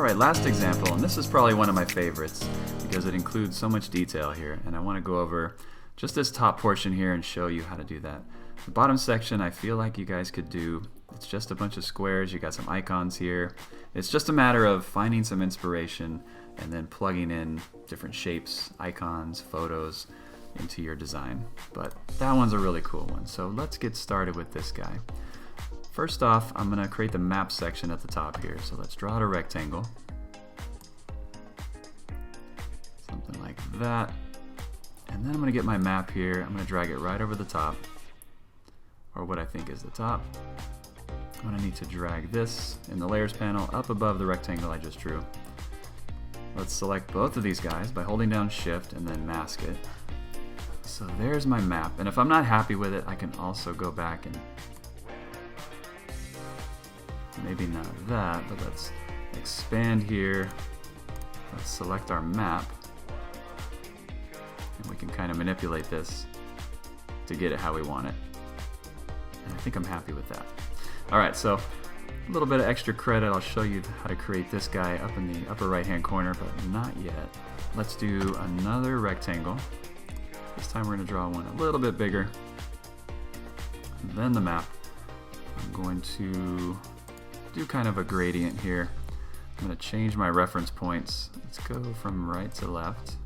Alright, last example, and this is probably one of my favorites because it includes so much detail here, and I want to go over just this top portion here and show you how to do that. The bottom section I feel like you guys could do. It's just a bunch of squares, you got some icons here. It's just a matter of finding some inspiration and then plugging in different shapes, icons, photos into your design. But that one's a really cool one. So let's get started with this guy. First off, I'm going to create the map section at the top here. So let's draw out a rectangle. Something like that. And then I'm going to get my map here. I'm going to drag it right over the top, or what I think is the top. I'm going to need to drag this in the layers panel up above the rectangle I just drew. Let's select both of these guys by holding down shift and then mask it. So there's my map, and if I'm not happy with it, I can also go back and maybe not that, but let's expand here. Let's select our map, and we can kind of manipulate this to get it how we want it. And I think I'm happy with that. Alright, so a little bit of extra credit. I'll show you how to create this guy up in the upper right hand corner, but not yet. Let's do another rectangle. This time we're going to draw one a little bit bigger. And then the map. I'm going to do kind of a gradient here. I'm going to change my reference points. Let's go from right to left.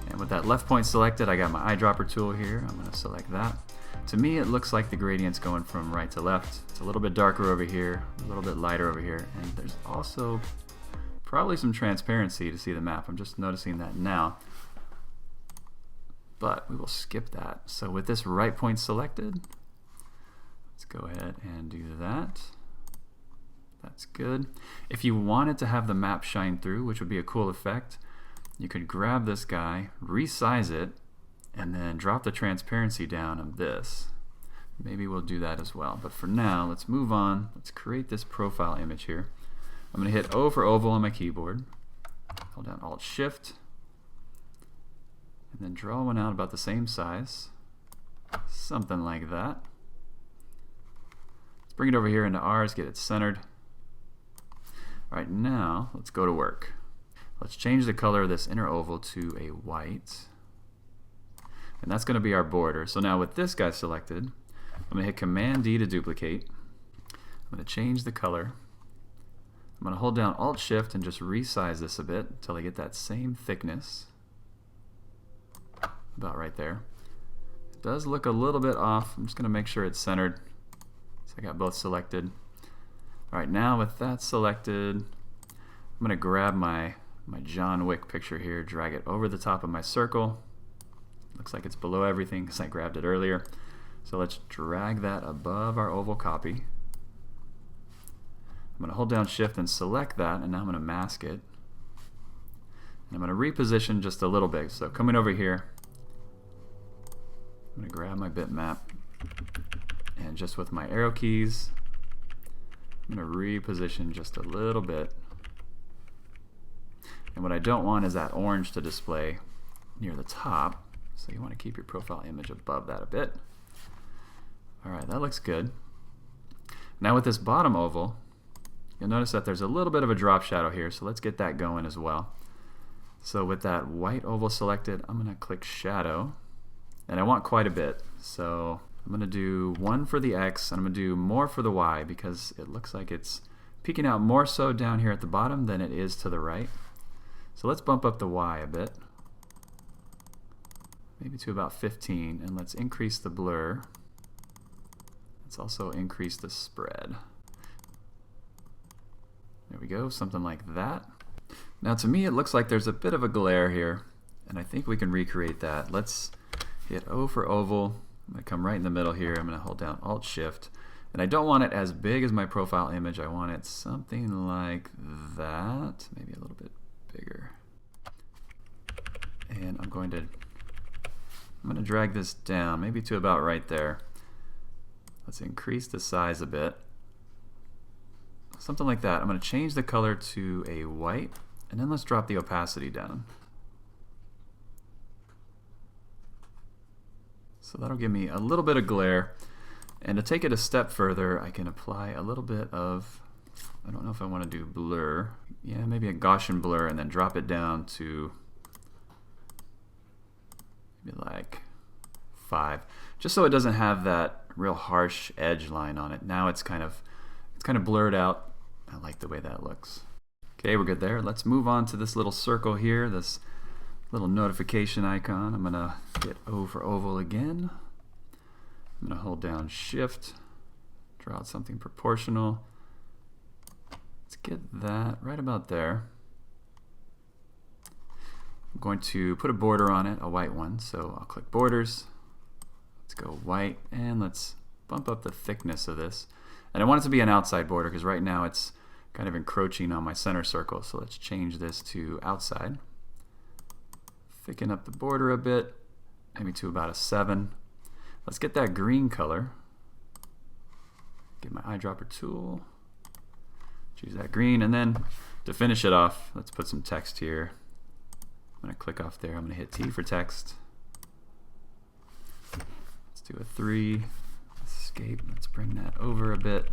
And with that left point selected, I got my eyedropper tool here. I'm going to select that. To me, it looks like the gradient's going from right to left. It's a little bit darker over here, a little bit lighter over here, and there's also probably some transparency to see the map. I'm just noticing that now. But we will skip that. So with this right point selected, let's go ahead and do that. That's good. If you wanted to have the map shine through, which would be a cool effect, you could grab this guy, resize it, and then drop the transparency down on this. Maybe we'll do that as well. But for now, let's move on. Let's create this profile image here. I'm going to hit O for oval on my keyboard. Hold down Alt-Shift. And then draw one out about the same size. Something like that. Let's bring it over here into ours, get it centered. Alright, now let's go to work. Let's change the color of this inner oval to a white. And that's going to be our border. So now with this guy selected, I'm going to hit Command D to duplicate. I'm going to change the color. I'm going to hold down Alt-Shift and just resize this a bit until I get that same thickness. About right there. It does look a little bit off. I'm just going to make sure it's centered. So I got both selected. Alright, now with that selected, I'm going to grab my John Wick picture here, drag it over the top of my circle. Looks like it's below everything because I grabbed it earlier. So let's drag that above our oval copy. I'm going to hold down Shift and select that, and now I'm going to mask it. And I'm going to reposition just a little bit. So coming over here, I'm going to grab my bitmap, and just with my arrow keys, I'm going to reposition just a little bit. And what I don't want is that orange to display near the top. So you want to keep your profile image above that a bit. Alright, that looks good. Now with this bottom oval, you'll notice that there's a little bit of a drop shadow here, so let's get that going as well. So with that white oval selected, I'm going to click Shadow, and I want quite a bit. So I'm going to do 1 for the X, and I'm going to do more for the Y, because it looks like it's peeking out more so down here at the bottom than it is to the right. So let's bump up the Y a bit. Maybe to about 15, and let's increase the blur. Let's also increase the spread. There we go, something like that. Now to me it looks like there's a bit of a glare here, and I think we can recreate that. Let's hit O for oval. I'm going to come right in the middle here. I'm going to hold down Alt-Shift, and I don't want it as big as my profile image. I want it something like that, maybe a little bit bigger. And I'm going to drag this down, maybe to about right there. Let's increase the size a bit. Something like that. I'm going to change the color to a white, and then let's drop the opacity down. So that'll give me a little bit of glare. And to take it a step further, I can apply a little bit of I don't know if I want to do blur. Yeah, maybe a Gaussian blur and then drop it down to maybe like 5, just so it doesn't have that real harsh edge line on it. Now it's kind of blurred out. I like the way that looks. Okay, we're good there. Let's move on to this little circle here, this little notification icon. I'm gonna hit O for oval again. I'm gonna hold down Shift, draw out something proportional. Let's get that right about there. I'm going to put a border on it, a white one, so I'll click Borders. Let's go white, and let's bump up the thickness of this. And I want it to be an outside border because right now it's kind of encroaching on my center circle, so let's change this to outside. Thicken up the border a bit, maybe to about a 7. Let's get that green color. Get my eyedropper tool, choose that green, and then to finish it off, let's put some text here. I'm going to click off there. I'm going to hit T for text. Let's do a 3. Escape. Let's bring that over a bit.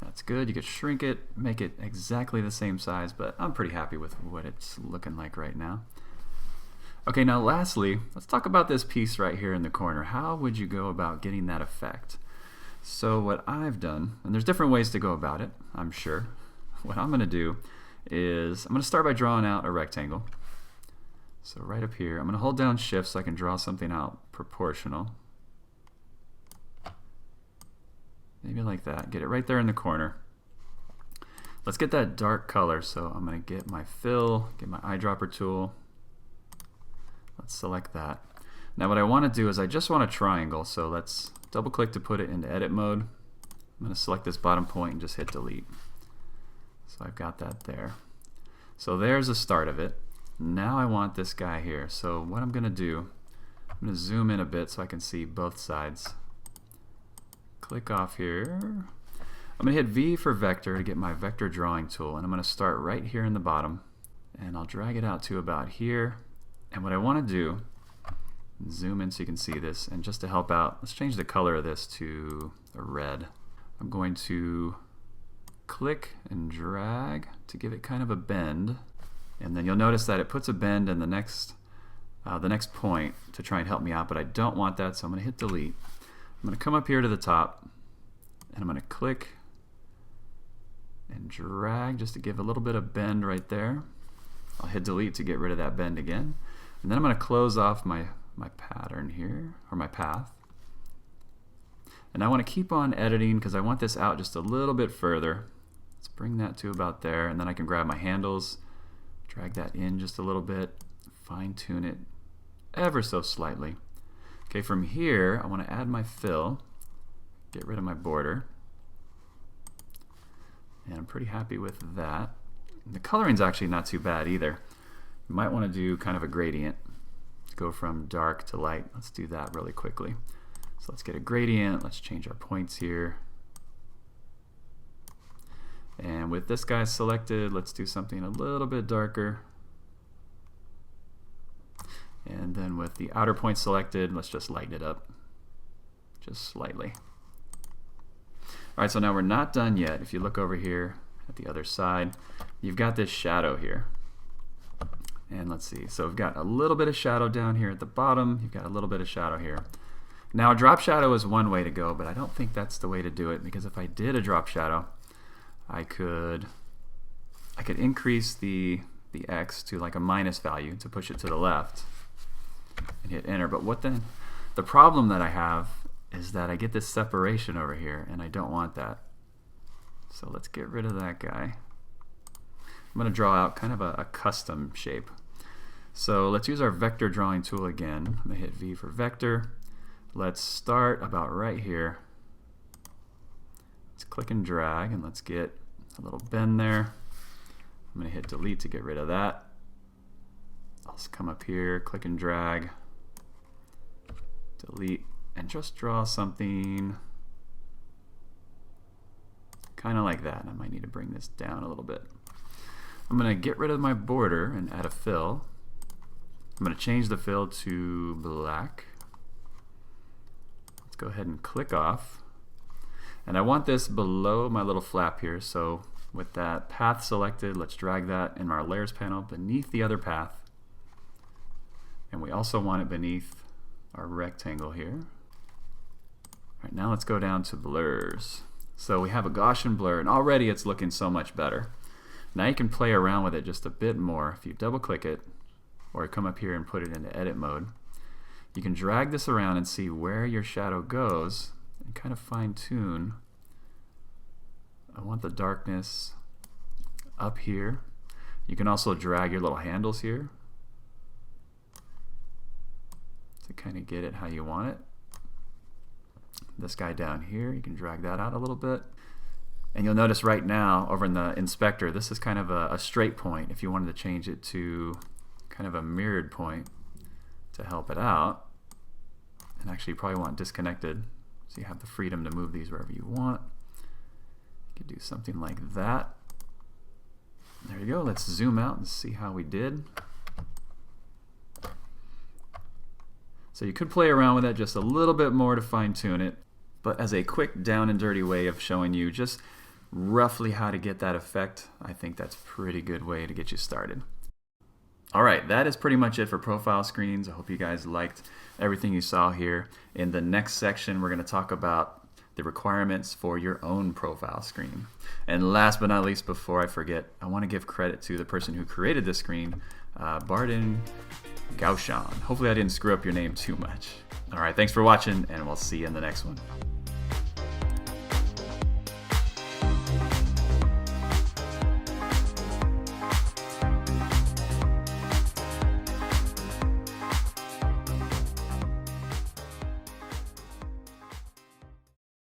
That's good. You could shrink it, make it exactly the same size, but I'm pretty happy with what it's looking like right now. Okay, now lastly, let's talk about this piece right here in the corner. How would you go about getting that effect? So what I've done, and there's different ways to go about it, I'm sure. What I'm going to do is I'm going to start by drawing out a rectangle. So right up here, I'm going to hold down Shift so I can draw something out proportional. Maybe like that. Get it right there in the corner. Let's get that dark color. So I'm going to get my fill, get my eyedropper tool. Let's select that. Now what I want to do is I just want a triangle. So let's double click to put it into edit mode. I'm going to select this bottom point and just hit delete. So I've got that there. So there's the start of it. Now I want this guy here. So what I'm going to do, I'm going to zoom in a bit so I can see both sides. Click off here. I'm going to hit V for vector to get my vector drawing tool, and I'm going to start right here in the bottom, and I'll drag it out to about here. And what I want to do, zoom in so you can see this, and just to help out, let's change the color of this to a red. I'm going to click and drag to give it kind of a bend, and then you'll notice that it puts a bend in the next point to try and help me out, but I don't want that, so I'm going to hit delete. I'm going to come up here to the top, and I'm going to click and drag just to give a little bit of bend right there. I'll hit delete to get rid of that bend again, and then I'm going to close off my pattern here, or my path. And I want to keep on editing because I want this out just a little bit further. Let's bring that to about there, and then I can grab my handles, drag that in just a little bit, fine tune it ever so slightly. Okay, from here I want to add my fill, get rid of my border, and I'm pretty happy with that. And the coloring's actually not too bad either. You might want to do kind of a gradient, go from dark to light. Let's do that really quickly. So let's get a gradient, let's change our points here. And with this guy selected, let's do something a little bit darker. And then with the outer point selected, let's just lighten it up just slightly. Alright, so now we're not done yet. If you look over here at the other side, you've got this shadow here. And let's see, so we've got a little bit of shadow down here at the bottom, you've got a little bit of shadow here. Now a drop shadow is one way to go, but I don't think that's the way to do it, because if I did a drop shadow, I could increase the X to like a minus value to push it to the left and hit enter. But what then? The problem that I have is that I get this separation over here, and I don't want that. So let's get rid of that guy. I'm going to draw out kind of a custom shape. So let's use our vector drawing tool again. I'm going to hit V for vector. Let's start about right here. Let's click and drag, and let's get a little bend there. I'm going to hit delete to get rid of that. I'll just come up here, click and drag, delete, and just draw something kind of like that. I might need to bring this down a little bit. I'm going to get rid of my border and add a fill. I'm going to change the fill to black. Let's go ahead and click off. And I want this below my little flap here, so with that path selected, let's drag that in our layers panel beneath the other path. And we also want it beneath our rectangle here. All right, now let's go down to blurs. So we have a Gaussian blur, and already it's looking so much better. Now you can play around with it just a bit more. If you double click it, or come up here and put it into edit mode, you can drag this around and see where your shadow goes and kind of fine tune. I want the darkness up here. You can also drag your little handles here to kind of get it how you want it. This guy down here, you can drag that out a little bit. And you'll notice right now over in the inspector, this is kind of a straight point. If you wanted to change it to kind of a mirrored point to help it out, and actually you probably want disconnected, so you have the freedom to move these wherever you want. You could do something like that. There you go. Let's zoom out and see how we did. So you could play around with it just a little bit more to fine tune it, but as a quick down and dirty way of showing you just roughly how to get that effect, I think that's a pretty good way to get you started. Alright, that is pretty much it for profile screens. I hope you guys liked everything you saw here. In the next section, we're going to talk about the requirements for your own profile screen. And last but not least, before I forget, I want to give credit to the person who created this screen, Raden. Hopefully I didn't screw up your name too much. Alright, thanks for watching, and we'll see you in the next one.